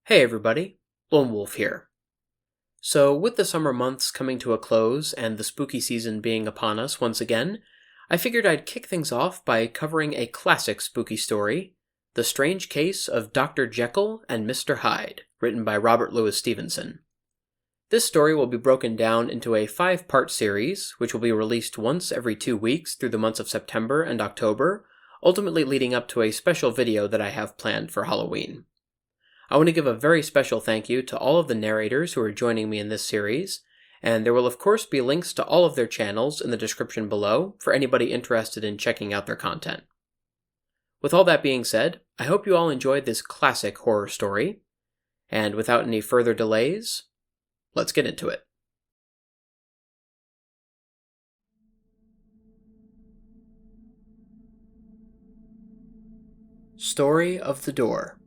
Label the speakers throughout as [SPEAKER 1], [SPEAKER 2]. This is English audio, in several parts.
[SPEAKER 1] Hey everybody, Lone Wolf here. So, with the summer months coming to a close and the spooky season being upon us once again, I figured I'd kick things off by covering a classic spooky story, The Strange Case of Dr. Jekyll and Mr. Hyde, written by Robert Louis Stevenson. This story will be broken down into a 5-part series, which will be released once every 2 weeks through the months of September and October, ultimately leading up to a special video that I have planned for Halloween. I want to give a very special thank you to all of the narrators who are joining me in this series, and there will of course be links to all of their channels in the description below for anybody interested in checking out their content. With all that being said, I hope you all enjoyed this classic horror story, and without any further delays, let's get into it. Story of the Door.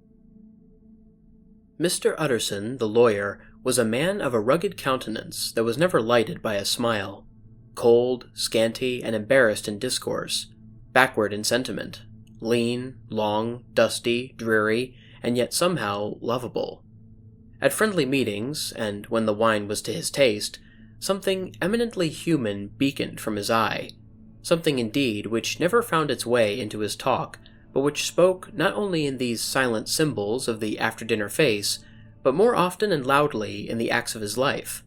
[SPEAKER 1] Mr. Utterson, the lawyer, was a man of a rugged countenance that was never lighted by a smile, cold, scanty, and embarrassed in discourse, backward in sentiment, lean, long, dusty, dreary, and yet somehow lovable. At friendly meetings, and when the wine was to his taste, something eminently human beaconed from his eye, something indeed which never found its way into his talk, but which spoke not only in these silent symbols of the after-dinner face, but more often and loudly in the acts of his life.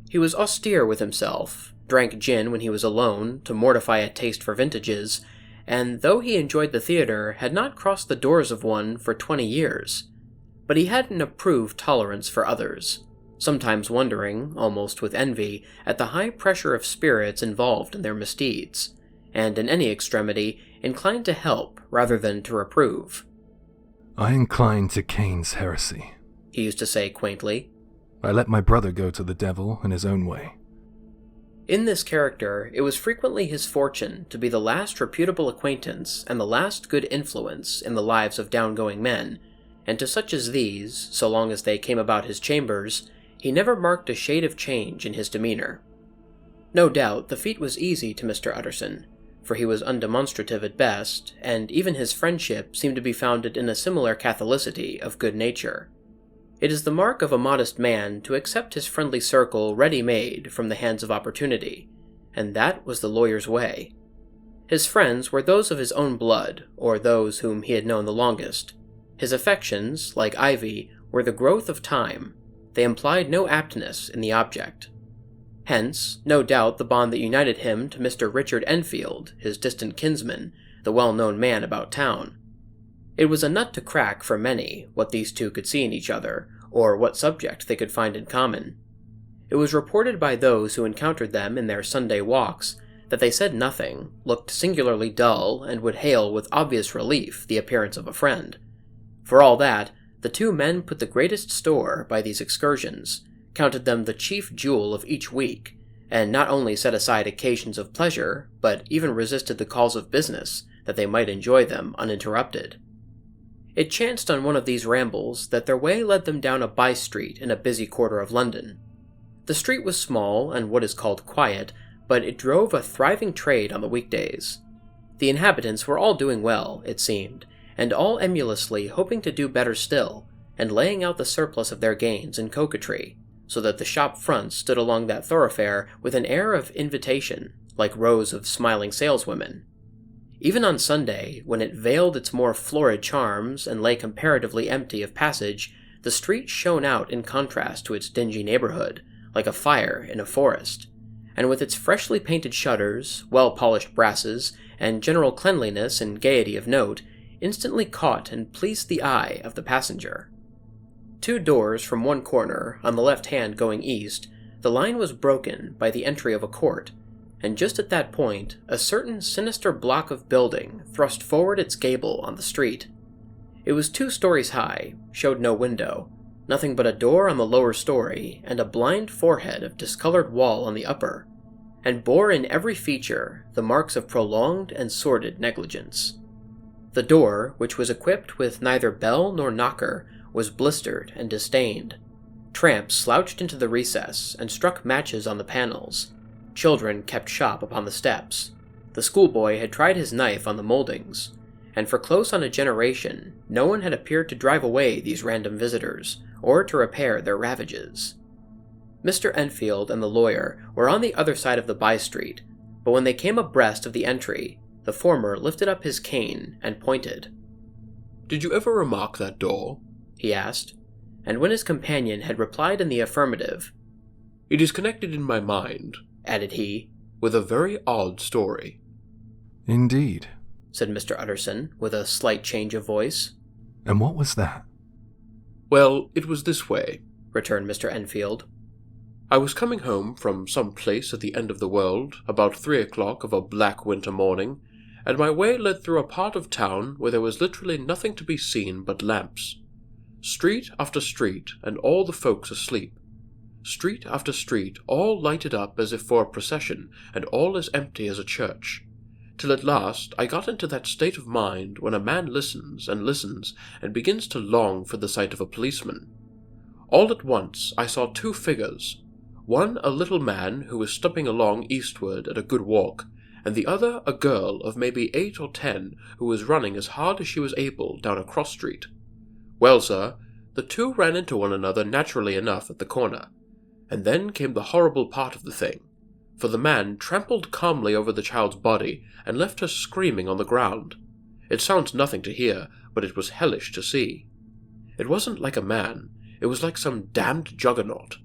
[SPEAKER 1] He was austere with himself, drank gin when he was alone to mortify a taste for vintages, and though he enjoyed the theater, had not crossed the doors of one for 20 years. But he had an approved tolerance for others, sometimes wondering, almost with envy, at the high pressure of spirits involved in their misdeeds, and in any extremity, inclined to help rather than to reprove.
[SPEAKER 2] "I incline to Cain's heresy,"
[SPEAKER 1] he used to say quaintly.
[SPEAKER 2] "I let my brother go to the devil in his own way."
[SPEAKER 1] In this character, it was frequently his fortune to be the last reputable acquaintance and the last good influence in the lives of downgoing men, and to such as these, so long as they came about his chambers, he never marked a shade of change in his demeanor. No doubt the feat was easy to Mr. Utterson, for he was undemonstrative at best, and even his friendship seemed to be founded in a similar catholicity of good nature. It is the mark of a modest man to accept his friendly circle ready-made from the hands of opportunity, and that was the lawyer's way. His friends were those of his own blood, or those whom he had known the longest. His affections, like ivy, were the growth of time. They implied no aptness in the object. Hence, no doubt the bond that united him to Mr. Richard Enfield, his distant kinsman, the well-known man about town. It was a nut to crack for many what these two could see in each other, or what subject they could find in common. It was reported by those who encountered them in their Sunday walks that they said nothing, looked singularly dull, and would hail with obvious relief the appearance of a friend. For all that, the two men put the greatest store by these excursions, counted them the chief jewel of each week, and not only set aside occasions of pleasure, but even resisted the calls of business, that they might enjoy them uninterrupted. It chanced on one of these rambles that their way led them down a by-street in a busy quarter of London. The street was small and what is called quiet, but it drove a thriving trade on the weekdays. The inhabitants were all doing well, it seemed, and all emulously hoping to do better still, and laying out the surplus of their gains in coquetry, so that the shop fronts stood along that thoroughfare with an air of invitation, like rows of smiling saleswomen. Even on Sunday, when it veiled its more florid charms and lay comparatively empty of passage, the street shone out in contrast to its dingy neighborhood, like a fire in a forest, and with its freshly painted shutters, well-polished brasses, and general cleanliness and gaiety of note, instantly caught and pleased the eye of the passenger. 2 doors from one corner, on the left hand going east, the line was broken by the entry of a court, and just at that point, a certain sinister block of building thrust forward its gable on the street. It was 2 stories high, showed no window, nothing but a door on the lower story, and a blind forehead of discolored wall on the upper, and bore in every feature the marks of prolonged and sordid negligence. The door, which was equipped with neither bell nor knocker, was blistered and disdained. Tramps slouched into the recess and struck matches on the panels. Children kept shop upon the steps. The schoolboy had tried his knife on the moldings, and for close on a generation, no one had appeared to drive away these random visitors, or to repair their ravages. Mr. Enfield and the lawyer were on the other side of the by-street, but when they came abreast of the entry, the former lifted up his cane and pointed.
[SPEAKER 3] "Did you ever remark that door?"
[SPEAKER 1] he asked, and when his companion had replied in the affirmative,
[SPEAKER 3] "It is connected in my mind,"
[SPEAKER 1] added he,
[SPEAKER 3] "with a very odd story."
[SPEAKER 2] Indeed.
[SPEAKER 1] said Mr. Utterson, with a slight change of voice.
[SPEAKER 2] And what was that?
[SPEAKER 3] "Well, it was this way,"
[SPEAKER 1] returned Mr. Enfield.
[SPEAKER 3] "I was coming home from some place at the end of the world, about 3 o'clock of a black winter morning, and my way led through a part of town where there was literally nothing to be seen but lamps. Street after street, and all the folks asleep. Street after street, all lighted up as if for a procession, and all as empty as a church. Till at last I got into that state of mind when a man listens and begins to long for the sight of a policeman. All at once I saw two figures, one a little man who was stumping along eastward at a good walk, and the other a girl of maybe 8 or 10 who was running as hard as she was able down a cross street. Well, sir, the two ran into one another naturally enough at the corner, and then came the horrible part of the thing, for the man trampled calmly over the child's body and left her screaming on the ground. It sounds nothing to hear, but it was hellish to see. It wasn't like a man, it was like some damned juggernaut.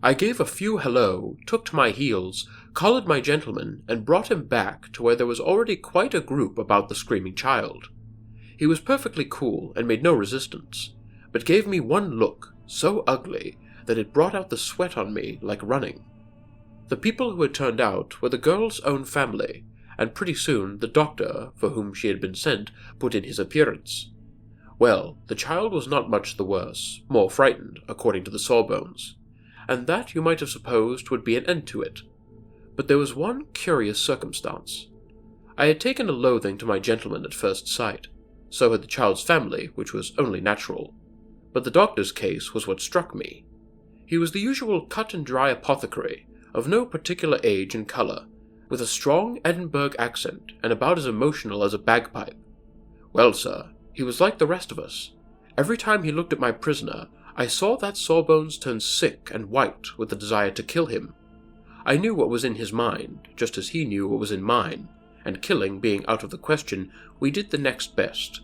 [SPEAKER 3] I gave a few hello, took to my heels, collared my gentleman, and brought him back to where there was already quite a group about the screaming child. He was perfectly cool and made no resistance, but gave me one look, so ugly that it brought out the sweat on me like running. The people who had turned out were the girl's own family, and pretty soon the doctor, for whom she had been sent, put in his appearance. Well, the child was not much the worse, more frightened, according to the sawbones, and that you might have supposed would be an end to it. But there was one curious circumstance. I had taken a loathing to my gentleman at first sight, so had the child's family, which was only natural, but the doctor's case was what struck me. He was the usual cut-and-dry apothecary, of no particular age and colour, with a strong Edinburgh accent and about as emotional as a bagpipe. Well, sir, he was like the rest of us. Every time he looked at my prisoner, I saw that Sawbones turn sick and white with the desire to kill him. I knew what was in his mind, just as he knew what was in mine, and killing being out of the question, we did the next best.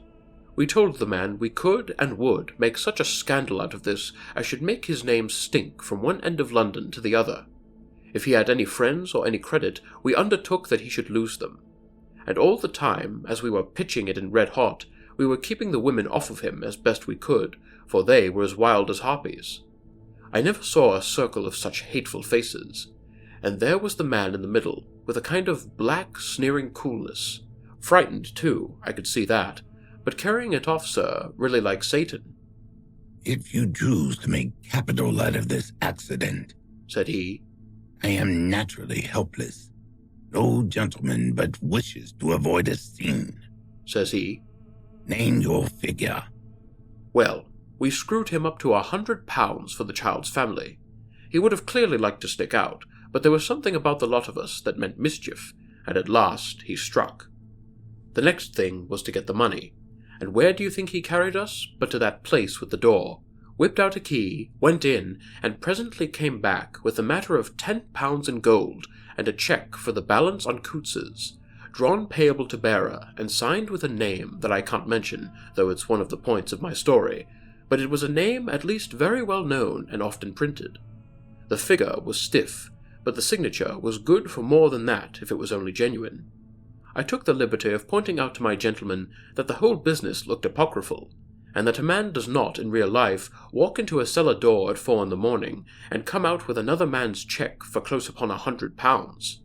[SPEAKER 3] We told the man we could and would make such a scandal out of this as should make his name stink from one end of London to the other. If he had any friends or any credit, we undertook that he should lose them. And all the time, as we were pitching it in red hot, we were keeping the women off of him as best we could, for they were as wild as harpies. I never saw a circle of such hateful faces, and there was the man in the middle, with a kind of black, sneering coolness. Frightened, too, I could see that, but carrying it off, sir, really like Satan.
[SPEAKER 4] "If you choose to make capital out of this accident,"
[SPEAKER 3] said he,
[SPEAKER 4] "I am naturally helpless. No gentleman but wishes to avoid a scene,"
[SPEAKER 3] says he.
[SPEAKER 4] "Name your figure."
[SPEAKER 3] Well, we screwed him up to £100 for the child's family. He would have clearly liked to stick out, but there was something about the lot of us that meant mischief, and at last he struck. The next thing was to get the money, and where do you think he carried us but to that place with the door, whipped out a key, went in, and presently came back with a matter of £10 in gold and a cheque for the balance on Coots's, drawn payable to bearer and signed with a name that I can't mention, though it's one of the points of my story, but it was a name at least very well known and often printed. The figure was stiff, but the signature was good for more than that if it was only genuine. I took the liberty of pointing out to my gentleman that the whole business looked apocryphal, and that a man does not, in real life, walk into a cellar door at 4 a.m. and come out with another man's cheque for close upon £100.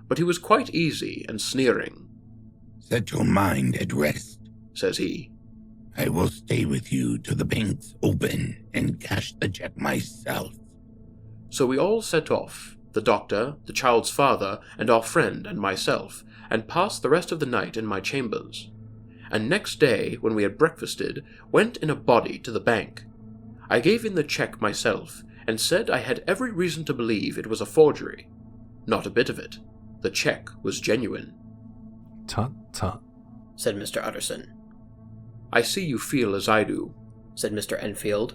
[SPEAKER 3] But he was quite easy and sneering.
[SPEAKER 4] "Set your mind at rest,"
[SPEAKER 3] says he.
[SPEAKER 4] "I will stay with you till the banks open and cash the cheque myself."
[SPEAKER 3] So we all set off, the doctor, the child's father, and our friend and myself, and passed the rest of the night in my chambers. And next day, when we had breakfasted, went in a body to the bank. I gave in the cheque myself, and said I had every reason to believe it was a forgery. Not a bit of it. The cheque was genuine.
[SPEAKER 2] Tut, tut,
[SPEAKER 1] said Mr. Utterson.
[SPEAKER 3] I see you feel as I do,
[SPEAKER 1] said Mr. Enfield.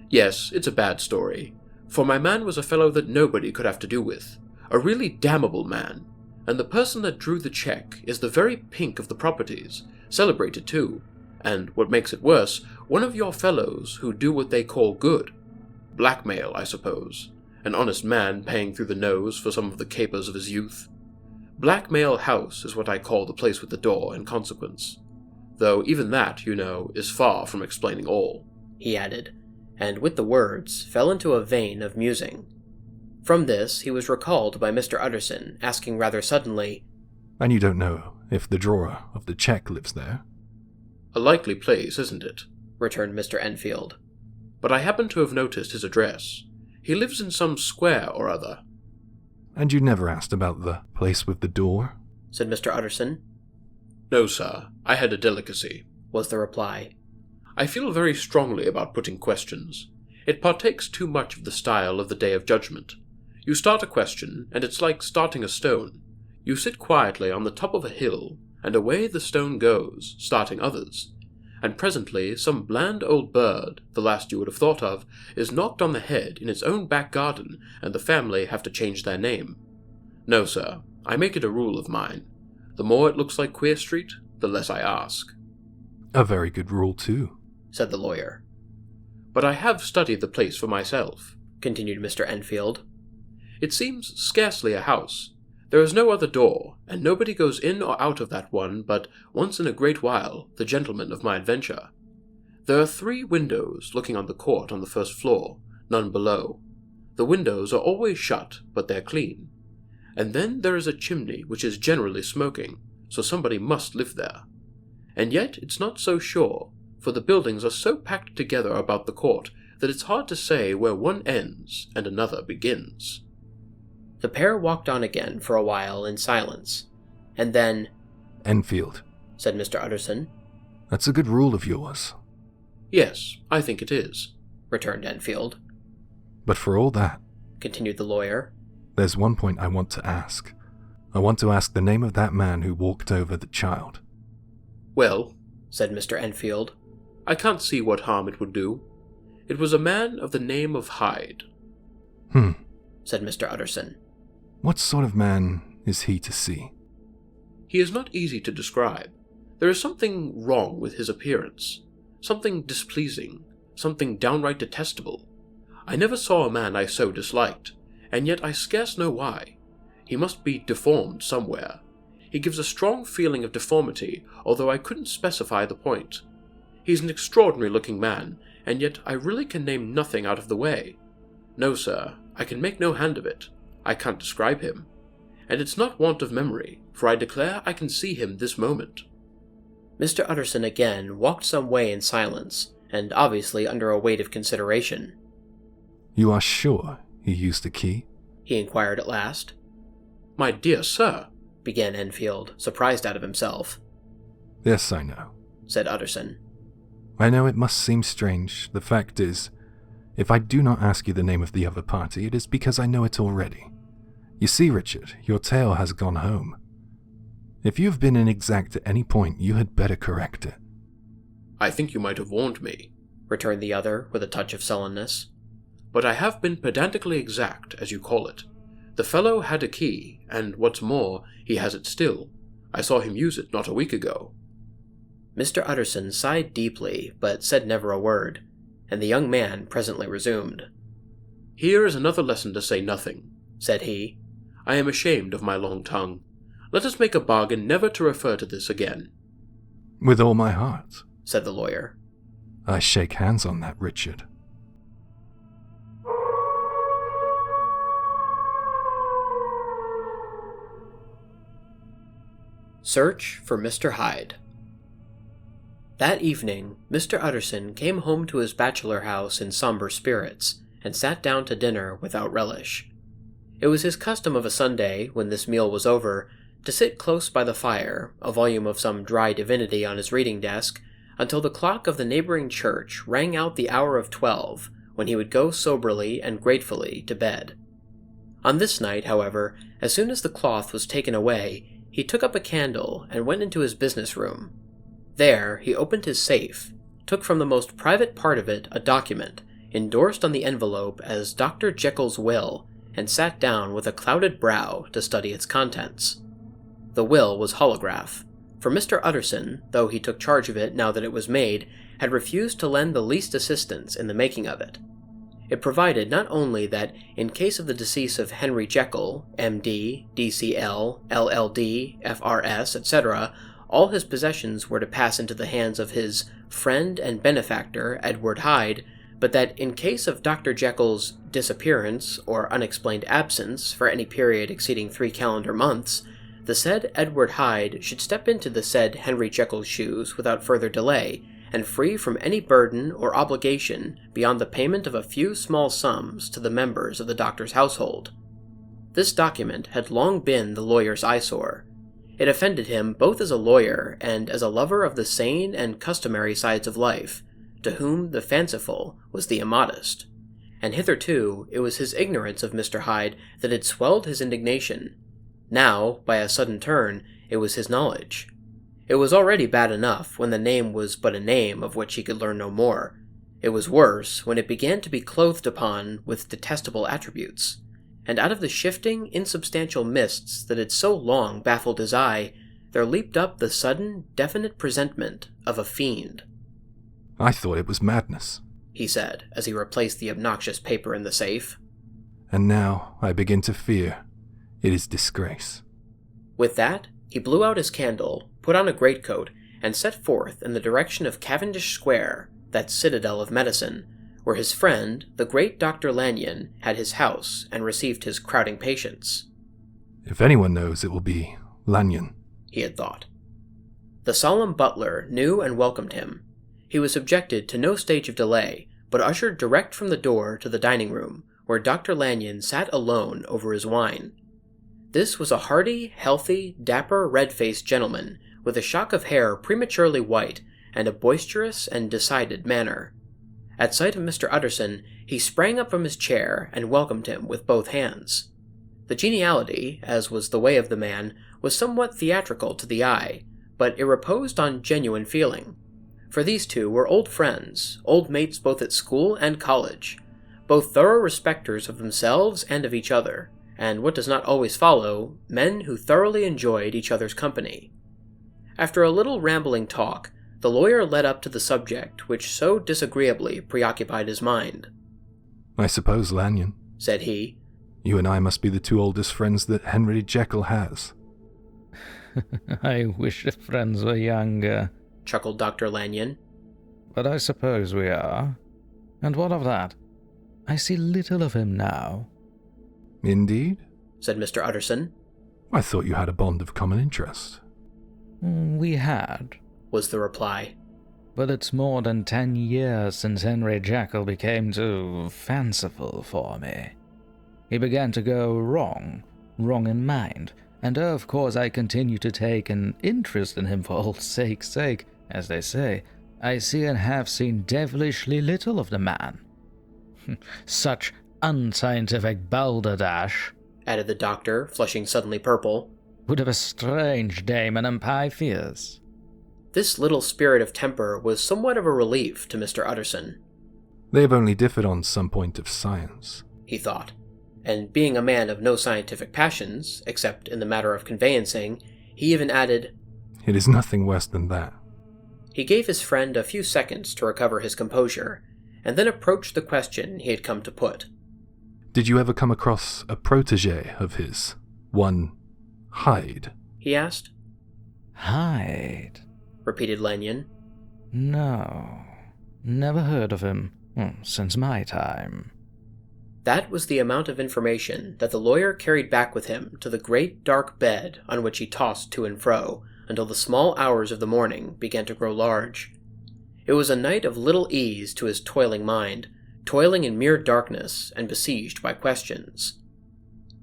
[SPEAKER 3] Yes, it's a bad story, for my man was a fellow that nobody could have to do with, a really damnable man, and the person that drew the check is the very pink of the properties, celebrated too, and, what makes it worse, one of your fellows who do what they call good. Blackmail, I suppose. An honest man paying through the nose for some of the capers of his youth. Blackmail House is what I call the place with the door, in consequence. Though even that, you know, is far from explaining all,
[SPEAKER 1] he added, and with the words fell into a vein of musing. From this he was recalled by Mr. Utterson, asking rather suddenly,
[SPEAKER 2] And you don't know if the drawer of the check lives there?
[SPEAKER 3] A likely place, isn't it?
[SPEAKER 1] returned Mr. Enfield.
[SPEAKER 3] But I happen to have noticed his address. He lives in some square or other.
[SPEAKER 2] And you never asked about the place with the door?
[SPEAKER 1] said Mr. Utterson.
[SPEAKER 3] No, sir. I had a delicacy,
[SPEAKER 1] was the reply.
[SPEAKER 3] I feel very strongly about putting questions. It partakes too much of the style of the Day of Judgment. You start a question, and it's like starting a stone. You sit quietly on the top of a hill, and away the stone goes, starting others. And presently some bland old bird, the last you would have thought of, is knocked on the head in its own back garden, and the family have to change their name. No, sir, I make it a rule of mine. The more it looks like Queer Street, the less I ask.
[SPEAKER 2] A very good rule, too,
[SPEAKER 1] said the lawyer.
[SPEAKER 3] But I have studied the place for myself,
[SPEAKER 1] continued Mr. Enfield.
[SPEAKER 3] It seems scarcely a house. There is no other door, and nobody goes in or out of that one but, once in a great while, the gentleman of my adventure. There are 3 windows looking on the court on the first floor, none below. The windows are always shut, but they're clean. And then there is a chimney which is generally smoking, so somebody must live there. And yet it's not so sure, for the buildings are so packed together about the court that it's hard to say where one ends and another begins.
[SPEAKER 1] The pair walked on again for a while in silence, and then,
[SPEAKER 2] Enfield,
[SPEAKER 1] said Mr. Utterson.
[SPEAKER 2] That's a good rule of yours.
[SPEAKER 3] Yes, I think it is,
[SPEAKER 1] returned Enfield.
[SPEAKER 2] But for all that,
[SPEAKER 1] continued the lawyer,
[SPEAKER 2] there's one point I want to ask. I want to ask the name of that man who walked over the child.
[SPEAKER 3] Well,
[SPEAKER 1] said Mr. Enfield,
[SPEAKER 3] I can't see what harm it would do. It was a man of the name of Hyde.
[SPEAKER 1] Said Mr. Utterson.
[SPEAKER 2] What sort of man is he to see?
[SPEAKER 3] He is not easy to describe. There is something wrong with his appearance, something displeasing, something downright detestable. I never saw a man I so disliked, and yet I scarce know why. He must be deformed somewhere. He gives a strong feeling of deformity, although I couldn't specify the point. He's an extraordinary-looking man, and yet I really can name nothing out of the way. No, sir, I can make no hand of it. I can't describe him. And it's not want of memory, for I declare I can see him this moment.
[SPEAKER 1] Mr. Utterson again walked some way in silence, and obviously under a weight of consideration.
[SPEAKER 2] You are sure he used a key?
[SPEAKER 1] He inquired at last.
[SPEAKER 3] My dear sir,
[SPEAKER 1] began Enfield, surprised out of himself.
[SPEAKER 2] Yes, I know,
[SPEAKER 1] said Utterson.
[SPEAKER 2] I know it must seem strange. The fact is, if I do not ask you the name of the other party, it is because I know it already. You see, Richard, your tale has gone home. If you have been inexact at any point, you had better correct it.
[SPEAKER 3] I think you might have warned me,
[SPEAKER 1] returned the other with a touch of sullenness.
[SPEAKER 3] But I have been pedantically exact, as you call it. The fellow had a key, and what's more, he has it still. I saw him use it not a week ago.
[SPEAKER 1] Mr. Utterson sighed deeply, but said never a word, and the young man presently resumed.
[SPEAKER 3] Here is another lesson to say nothing,
[SPEAKER 1] said he.
[SPEAKER 3] I am ashamed of my long tongue. Let us make a bargain never to refer to this again.
[SPEAKER 2] With all my heart,
[SPEAKER 1] said the lawyer.
[SPEAKER 2] I shake hands on that, Richard.
[SPEAKER 1] Search for Mr. Hyde. That evening, Mr. Utterson came home to his bachelor house in somber spirits, and sat down to dinner without relish. It was his custom of a Sunday, when this meal was over, to sit close by the fire, a volume of some dry divinity on his reading desk, until the clock of the neighboring church rang out the hour of 12, when he would go soberly and gratefully to bed. On this night, however, as soon as the cloth was taken away, he took up a candle and went into his business room. There, he opened his safe, took from the most private part of it a document, endorsed on the envelope as Dr. Jekyll's will, and sat down with a clouded brow to study its contents. The will was holograph, for Mr. Utterson, though he took charge of it now that it was made, had refused to lend the least assistance in the making of it. It provided not only that, in case of the decease of Henry Jekyll, M.D., D.C.L., L.L.D., F.R.S., etc., all his possessions were to pass into the hands of his friend and benefactor, Edward Hyde, but that in case of Dr. Jekyll's disappearance or unexplained absence for any period exceeding 3 calendar months, the said Edward Hyde should step into the said Henry Jekyll's shoes without further delay, and free from any burden or obligation beyond the payment of a few small sums to the members of the doctor's household. This document had long been the lawyer's eyesore. It offended him both as a lawyer and as a lover of the sane and customary sides of life, to whom the fanciful was the immodest. And hitherto it was his ignorance of Mr. Hyde that had swelled his indignation. Now, by a sudden turn, it was his knowledge. It was already bad enough when the name was but a name of which he could learn no more. It was worse when it began to be clothed upon with detestable attributes, and out of the shifting, insubstantial mists that had so long baffled his eye, there leaped up the sudden, definite presentment of a fiend.
[SPEAKER 2] I thought it was madness,
[SPEAKER 1] he said, as he replaced the obnoxious paper in the safe.
[SPEAKER 2] And now I begin to fear it is disgrace.
[SPEAKER 1] With that, he blew out his candle, put on a greatcoat, and set forth in the direction of Cavendish Square, that citadel of medicine, where his friend, the great Dr. Lanyon, had his house and received his crowding patients.
[SPEAKER 2] If anyone knows, it will be Lanyon,
[SPEAKER 1] he had thought. The solemn butler knew and welcomed him. He was subjected to no stage of delay, but ushered direct from the door to the dining room, where Dr. Lanyon sat alone over his wine. This was a hearty, healthy, dapper, red-faced gentleman, with a shock of hair prematurely white, and a boisterous and decided manner. At sight of Mr. Utterson, he sprang up from his chair and welcomed him with both hands. The geniality, as was the way of the man, was somewhat theatrical to the eye, but it reposed on genuine feeling. For these two were old friends, old mates both at school and college, both thorough respecters of themselves and of each other, and what does not always follow, men who thoroughly enjoyed each other's company. After a little rambling talk, the lawyer led up to the subject which so disagreeably preoccupied his mind.
[SPEAKER 2] I suppose, Lanyon,
[SPEAKER 1] said he,
[SPEAKER 2] you and I must be the two oldest friends that Henry Jekyll has.
[SPEAKER 5] I wish the friends were younger,
[SPEAKER 1] chuckled Dr. Lanyon.
[SPEAKER 5] But I suppose we are. And what of that? I see little of him now.
[SPEAKER 2] Indeed?
[SPEAKER 1] Said Mr. Utterson.
[SPEAKER 2] I thought you had a bond of common interest.
[SPEAKER 5] We had,
[SPEAKER 1] was the reply.
[SPEAKER 5] But it's more than 10 years since Henry Jekyll became too fanciful for me. He began to go wrong in mind, and of course I continue to take an interest in him for old sake's sake, as they say. I see and have seen devilishly little of the man. Such unscientific balderdash,
[SPEAKER 1] added the doctor, flushing suddenly purple,
[SPEAKER 5] would have a strange Damon and Pythias.
[SPEAKER 1] This little spirit of temper was somewhat of a relief to Mr. Utterson.
[SPEAKER 2] They have only differed on some point of science,
[SPEAKER 1] he thought, and being a man of no scientific passions, except in the matter of conveyancing, he even added,
[SPEAKER 2] it is nothing worse than that.
[SPEAKER 1] He gave his friend a few seconds to recover his composure, and then approached the question he had come to put.
[SPEAKER 2] Did you ever come across a protégé of his, one Hyde?
[SPEAKER 1] He asked.
[SPEAKER 5] Hyde?
[SPEAKER 1] Repeated Lanyon.
[SPEAKER 5] No, never heard of him, since my time.
[SPEAKER 1] That was the amount of information that the lawyer carried back with him to the great dark bed on which he tossed to and fro until the small hours of the morning began to grow large. It was a night of little ease to his toiling mind, toiling in mere darkness and besieged by questions.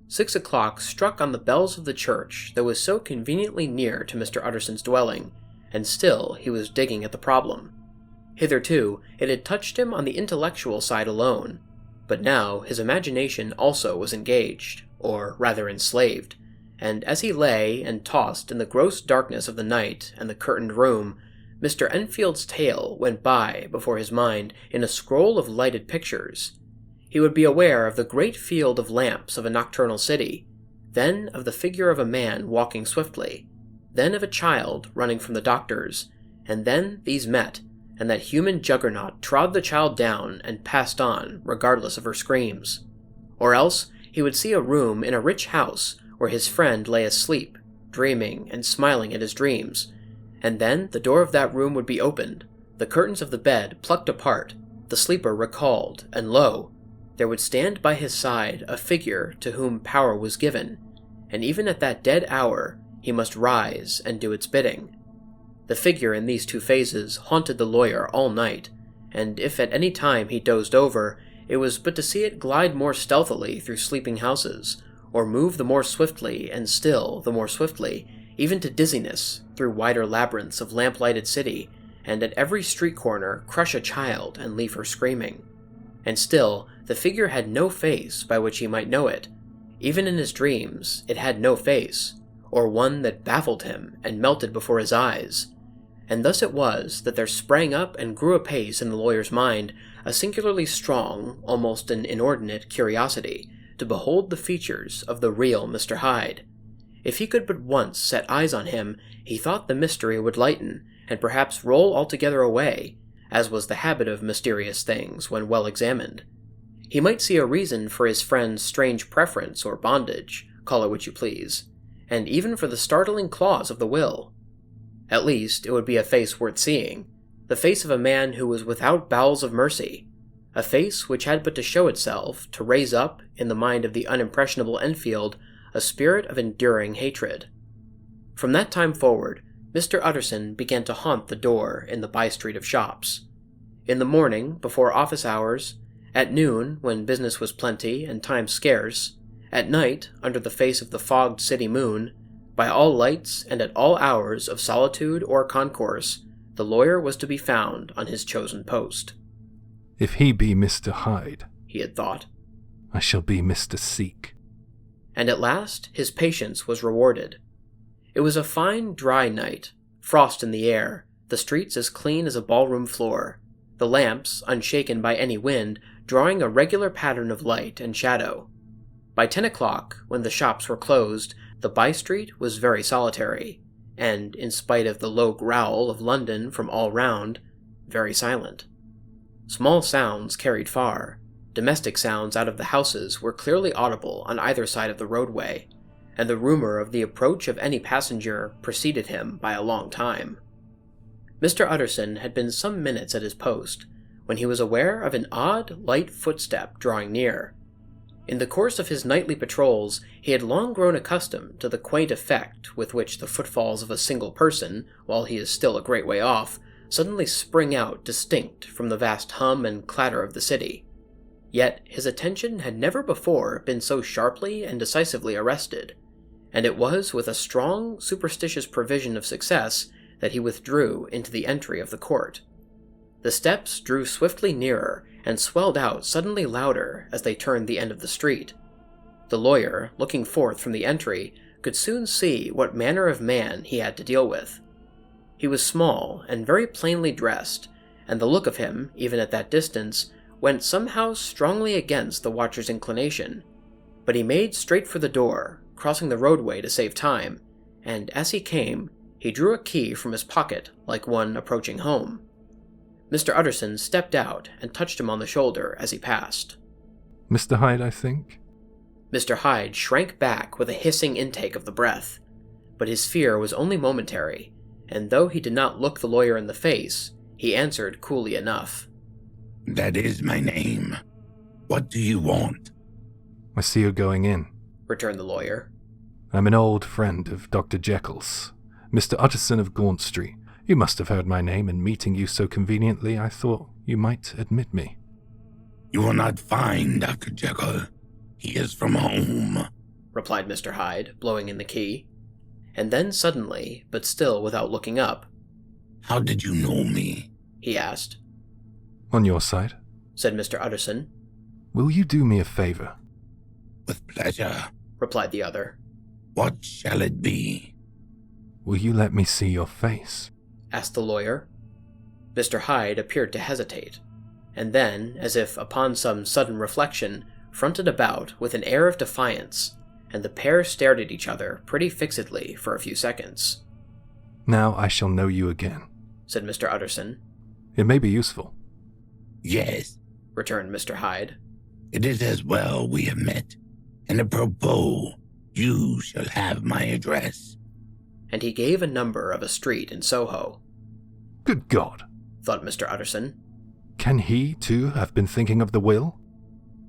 [SPEAKER 1] 6 o'clock struck on the bells of the church that was so conveniently near to Mr. Utterson's dwelling, and still he was digging at the problem. Hitherto, it had touched him on the intellectual side alone, but now his imagination also was engaged, or rather enslaved, and as he lay and tossed in the gross darkness of the night and the curtained room, Mr. Enfield's tale went by before his mind in a scroll of lighted pictures. He would be aware of the great field of lamps of a nocturnal city, then of the figure of a man walking swiftly, then of a child running from the doctors, and then these met, and that human juggernaut trod the child down and passed on regardless of her screams. Or else he would see a room in a rich house where his friend lay asleep, dreaming and smiling at his dreams, and then the door of that room would be opened, the curtains of the bed plucked apart, the sleeper recalled, and lo, there would stand by his side a figure to whom power was given, and even at that dead hour he must rise and do its bidding. The figure in these two phases haunted the lawyer all night, and if at any time he dozed over, it was but to see it glide more stealthily through sleeping houses, or move the more swiftly and still the more swiftly, even to dizziness, through wider labyrinths of lamp-lighted city, and at every street corner crush a child and leave her screaming. And still, the figure had no face by which he might know it. Even in his dreams, it had no face, or one that baffled him and melted before his eyes. And thus it was that there sprang up and grew apace in the lawyer's mind a singularly strong, almost an inordinate curiosity to behold the features of the real Mr. Hyde. If he could but once set eyes on him, he thought the mystery would lighten, and perhaps roll altogether away, as was the habit of mysterious things when well examined. He might see a reason for his friend's strange preference or bondage, call it what you please, and even for the startling clause of the will. At least, it would be a face worth seeing, the face of a man who was without bowels of mercy, a face which had but to show itself to raise up, in the mind of the unimpressionable Enfield, a spirit of enduring hatred. From that time forward, Mr. Utterson began to haunt the door in the by-street of shops. In the morning, before office hours, at noon, when business was plenty and time scarce, at night, under the face of the fogged city moon, by all lights and at all hours of solitude or concourse, the lawyer was to be found on his chosen post.
[SPEAKER 2] If he be Mr. Hyde,
[SPEAKER 1] he had thought,
[SPEAKER 2] I shall be Mr. Seek.
[SPEAKER 1] And at last his patience was rewarded. It was a fine, dry night, frost in the air, the streets as clean as a ballroom floor, the lamps, unshaken by any wind, drawing a regular pattern of light and shadow. By 10 o'clock, when the shops were closed, the by-street was very solitary, and, in spite of the low growl of London from all round, very silent. Small sounds carried far. Domestic sounds out of the houses were clearly audible on either side of the roadway, and the rumor of the approach of any passenger preceded him by a long time. Mr. Utterson had been some minutes at his post, when he was aware of an odd, light footstep drawing near. In the course of his nightly patrols, he had long grown accustomed to the quaint effect with which the footfalls of a single person, while he is still a great way off, suddenly spring out distinct from the vast hum and clatter of the city. Yet his attention had never before been so sharply and decisively arrested, and it was with a strong, superstitious prevision of success that he withdrew into the entry of the court. The steps drew swiftly nearer and swelled out suddenly louder as they turned the end of the street. The lawyer, looking forth from the entry, could soon see what manner of man he had to deal with. He was small and very plainly dressed, and the look of him, even at that distance, went somehow strongly against the watcher's inclination. But he made straight for the door, crossing the roadway to save time, and as he came, he drew a key from his pocket like one approaching home. Mr. Utterson stepped out and touched him on the shoulder as he passed.
[SPEAKER 2] Mr. Hyde, I think?
[SPEAKER 1] Mr. Hyde shrank back with a hissing intake of the breath, but his fear was only momentary, and though he did not look the lawyer in the face, he answered coolly enough.
[SPEAKER 4] That is my name. What do you want?
[SPEAKER 2] I see you're going in,
[SPEAKER 1] returned the lawyer.
[SPEAKER 2] I'm an old friend of Dr. Jekyll's, Mr. Utterson of Gaunt Street. You must have heard my name, and meeting you so conveniently, I thought you might admit me.
[SPEAKER 4] You will not find Dr. Jekyll. He is from home,
[SPEAKER 1] replied Mr. Hyde, blowing in the key. And then suddenly, but still without looking up,
[SPEAKER 4] How did you know me?
[SPEAKER 1] he asked.
[SPEAKER 2] On your side,
[SPEAKER 1] said Mr. Utterson.
[SPEAKER 2] Will you do me a favor?
[SPEAKER 4] With pleasure,
[SPEAKER 1] replied the other.
[SPEAKER 4] What shall it be?
[SPEAKER 2] Will you let me see your face?
[SPEAKER 1] asked the lawyer. Mr. Hyde appeared to hesitate, and then, as if upon some sudden reflection, fronted about with an air of defiance, and the pair stared at each other pretty fixedly for a few seconds.
[SPEAKER 2] Now I shall know you again,
[SPEAKER 1] said Mr. Utterson.
[SPEAKER 2] It may be useful.
[SPEAKER 4] Yes,
[SPEAKER 1] returned Mr. Hyde.
[SPEAKER 4] it is as well we have met. And apropos, you shall have my address.
[SPEAKER 1] And he gave a number of a street in Soho.
[SPEAKER 2] Good God,
[SPEAKER 1] thought Mr. Utterson.
[SPEAKER 2] Can he, too, have been thinking of the will?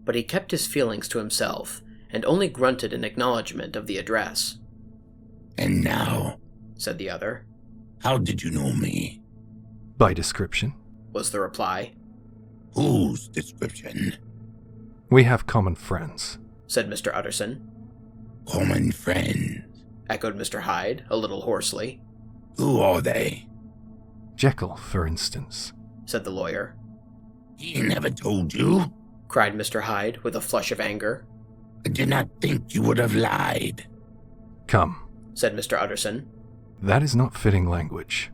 [SPEAKER 1] But he kept his feelings to himself, and only grunted in acknowledgement of the address.
[SPEAKER 4] And now,
[SPEAKER 1] said the other.
[SPEAKER 4] How did you know me?
[SPEAKER 2] By description,
[SPEAKER 1] was the reply.
[SPEAKER 4] Whose description?
[SPEAKER 2] We have common friends,
[SPEAKER 1] said Mr. Utterson.
[SPEAKER 4] Common friends,
[SPEAKER 1] echoed Mr. Hyde, a little hoarsely.
[SPEAKER 4] Who are they?
[SPEAKER 2] Jekyll, for instance,
[SPEAKER 1] said the lawyer.
[SPEAKER 4] He never told you?
[SPEAKER 1] Cried Mr. Hyde with a flush of anger.
[SPEAKER 4] I did not think you would have lied.
[SPEAKER 2] Come,
[SPEAKER 1] said Mr. Utterson.
[SPEAKER 2] That is not fitting language.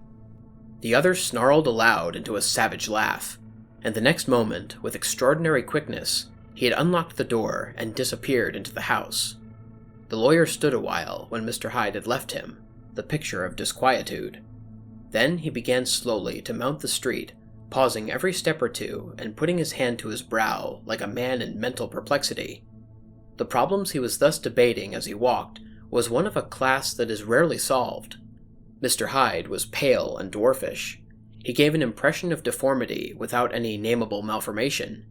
[SPEAKER 1] The other snarled aloud into a savage laugh, and the next moment, with extraordinary quickness, he had unlocked the door and disappeared into the house. The lawyer stood a while when Mr. Hyde had left him, the picture of disquietude. Then he began slowly to mount the street, pausing every step or two and putting his hand to his brow like a man in mental perplexity. The problems he was thus debating as he walked was one of a class that is rarely solved. Mr. Hyde was pale and dwarfish. He gave an impression of deformity without any nameable malformation.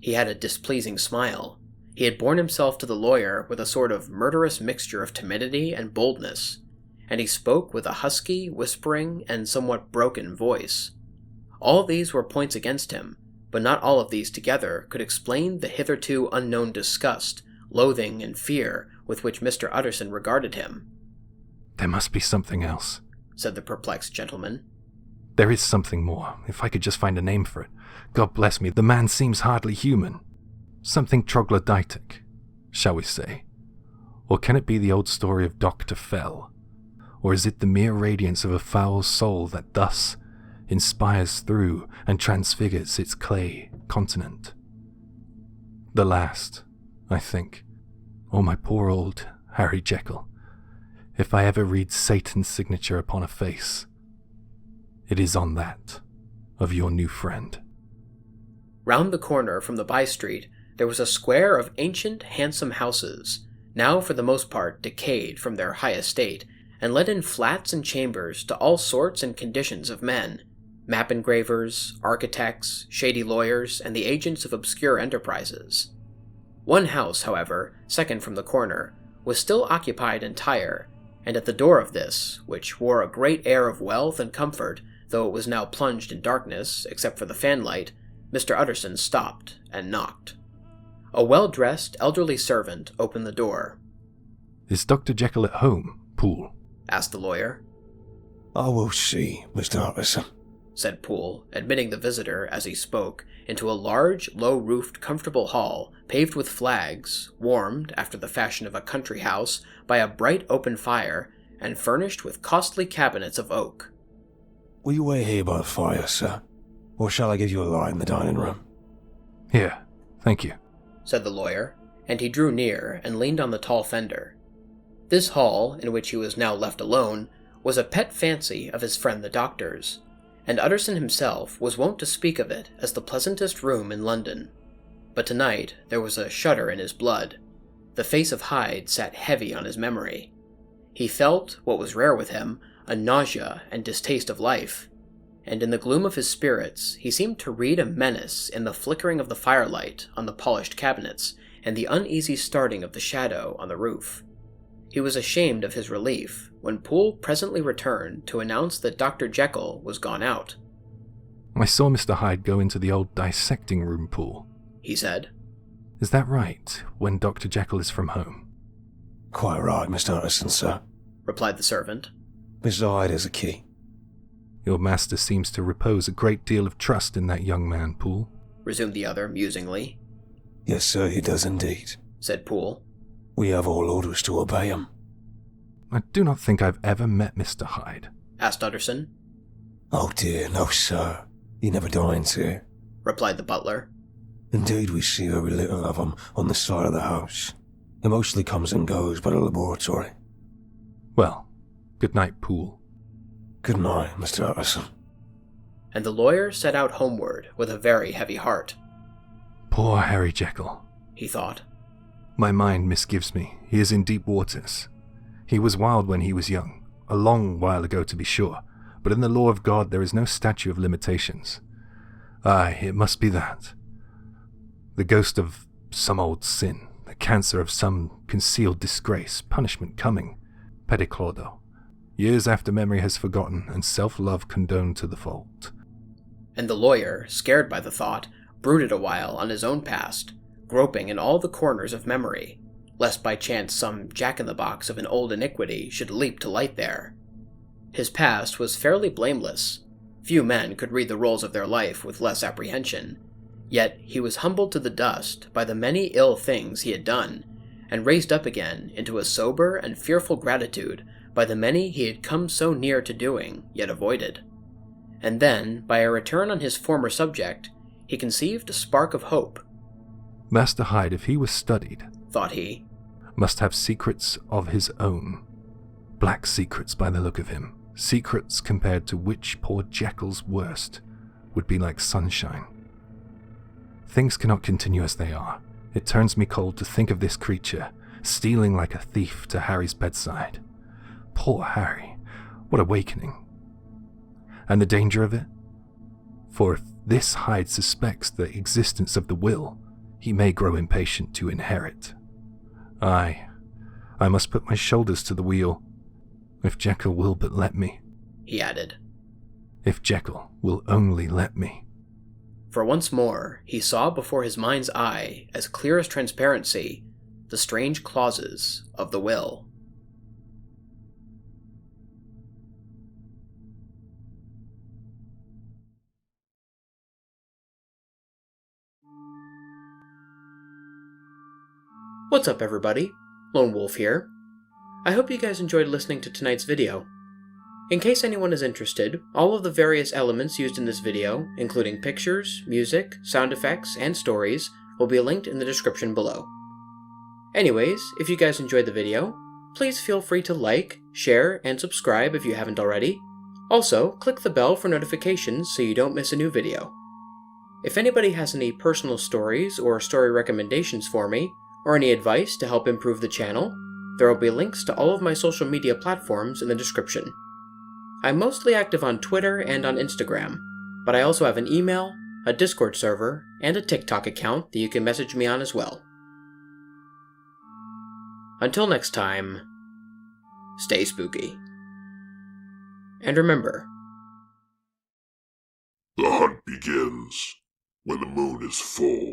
[SPEAKER 1] He had a displeasing smile. He had borne himself to the lawyer with a sort of murderous mixture of timidity and boldness, and he spoke with a husky, whispering, and somewhat broken voice. All these were points against him, but not all of these together could explain the hitherto unknown disgust, loathing, and fear with which Mr. Utterson regarded him.
[SPEAKER 2] There must be something else,
[SPEAKER 1] said the perplexed gentleman.
[SPEAKER 2] There is something more, if I could just find a name for it. God bless me, the man seems hardly human. Something troglodytic, shall we say? Or can it be the old story of Dr. Fell? Or is it the mere radiance of a foul soul that thus inspires through and transfigures its clay continent? The last, I think. Oh, my poor old Harry Jekyll. If I ever read Satan's signature upon a face, it is on that of your new friend.
[SPEAKER 1] Round the corner from the by-street, there was a square of ancient, handsome houses, now for the most part decayed from their high estate, and let in flats and chambers to all sorts and conditions of men, map engravers, architects, shady lawyers, and the agents of obscure enterprises. One house, however, second from the corner, was still occupied entire, and at the door of this, which wore a great air of wealth and comfort, though it was now plunged in darkness, except for the fanlight, Mr. Utterson stopped and knocked. A well-dressed, elderly servant opened the door.
[SPEAKER 2] Is Dr. Jekyll at home, Poole?
[SPEAKER 1] asked the lawyer.
[SPEAKER 6] I will see, Mr. Utterson,
[SPEAKER 1] said Poole, admitting the visitor, as he spoke, into a large, low-roofed, comfortable hall, paved with flags, warmed, after the fashion of a country house, by a bright open fire, and furnished with costly cabinets of oak.
[SPEAKER 6] Will you wait here by the fire, sir? Or shall I give you a light in the dining room?
[SPEAKER 2] Here, thank you,
[SPEAKER 1] said the lawyer, and he drew near and leaned on the tall fender. This hall, in which he was now left alone, was a pet fancy of his friend the doctor's, and Utterson himself was wont to speak of it as the pleasantest room in London. But tonight there was a shudder in his blood. The face of Hyde sat heavy on his memory. He felt, what was rare with him, a nausea and distaste of life, and in the gloom of his spirits he seemed to read a menace in the flickering of the firelight on the polished cabinets and the uneasy starting of the shadow on the roof. He was ashamed of his relief when Poole presently returned to announce that Dr. Jekyll was gone out.
[SPEAKER 2] I saw Mr. Hyde go into the old dissecting room, Poole,
[SPEAKER 1] he said.
[SPEAKER 2] Is that right, when Dr. Jekyll is from home?
[SPEAKER 6] Quite right, Mr. Utterson, sir,
[SPEAKER 1] replied the servant.
[SPEAKER 6] Mr. Hyde has a key.
[SPEAKER 2] Your master seems to repose a great deal of trust in that young man, Poole,
[SPEAKER 1] resumed the other musingly.
[SPEAKER 6] Yes, sir, he does indeed,
[SPEAKER 1] said Poole.
[SPEAKER 6] We have all orders to obey him.
[SPEAKER 2] I do not think I've ever met Mr. Hyde.
[SPEAKER 1] Asked Utterson.
[SPEAKER 6] Oh dear, no sir. He never dines here.
[SPEAKER 1] Replied the butler.
[SPEAKER 6] Indeed, we see very little of him on this side of the house. He mostly comes and goes by the laboratory.
[SPEAKER 2] Well, good night, Poole.
[SPEAKER 6] Good night, Mr. Utterson.
[SPEAKER 1] And the lawyer set out homeward with a very heavy heart.
[SPEAKER 2] Poor Harry Jekyll,
[SPEAKER 1] he thought.
[SPEAKER 2] My mind misgives me. He is in deep waters. He was wild when he was young, a long while ago to be sure, but in the law of God there is no statute of limitations. Aye, it must be that. The ghost of some old sin, the cancer of some concealed disgrace, punishment coming, pediclodo, years after memory has forgotten and self-love condoned to the fault.
[SPEAKER 1] And the lawyer, scared by the thought, brooded a while on his own past, groping in all the corners of memory, lest by chance some jack-in-the-box of an old iniquity should leap to light there. His past was fairly blameless. Few men could read the rolls of their life with less apprehension, yet he was humbled to the dust by the many ill things he had done, and raised up again into a sober and fearful gratitude by the many he had come so near to doing, yet avoided. And then, by a return on his former subject, he conceived a spark of hope.
[SPEAKER 2] Master Hyde, if he was studied,
[SPEAKER 1] thought he,
[SPEAKER 2] must have secrets of his own. Black secrets by the look of him. Secrets compared to which poor Jekyll's worst would be like sunshine. Things cannot continue as they are. It turns me cold to think of this creature, stealing like a thief to Harry's bedside. Poor Harry, what awakening. And the danger of it? For if this Hyde suspects the existence of the will, he may grow impatient to inherit. Aye, I must put my shoulders to the wheel. If Jekyll will but let me,
[SPEAKER 1] he added.
[SPEAKER 2] If Jekyll will only let me.
[SPEAKER 1] For once more he saw before his mind's eye, as clear as transparency, the strange clauses of the will. What's up, everybody? Lone Wolf here. I hope you guys enjoyed listening to tonight's video. In case anyone is interested, all of the various elements used in this video, including pictures, music, sound effects, and stories, will be linked in the description below. Anyways, if you guys enjoyed the video, please feel free to like, share, and subscribe if you haven't already. Also, click the bell for notifications so you don't miss a new video. If anybody has any personal stories or story recommendations for me, or any advice to help improve the channel, there will be links to all of my social media platforms in the description. I'm mostly active on Twitter and on Instagram, but I also have an email, a Discord server, and a TikTok account that you can message me on as well. Until next time, stay spooky. And remember,
[SPEAKER 7] the hunt begins when the moon is full.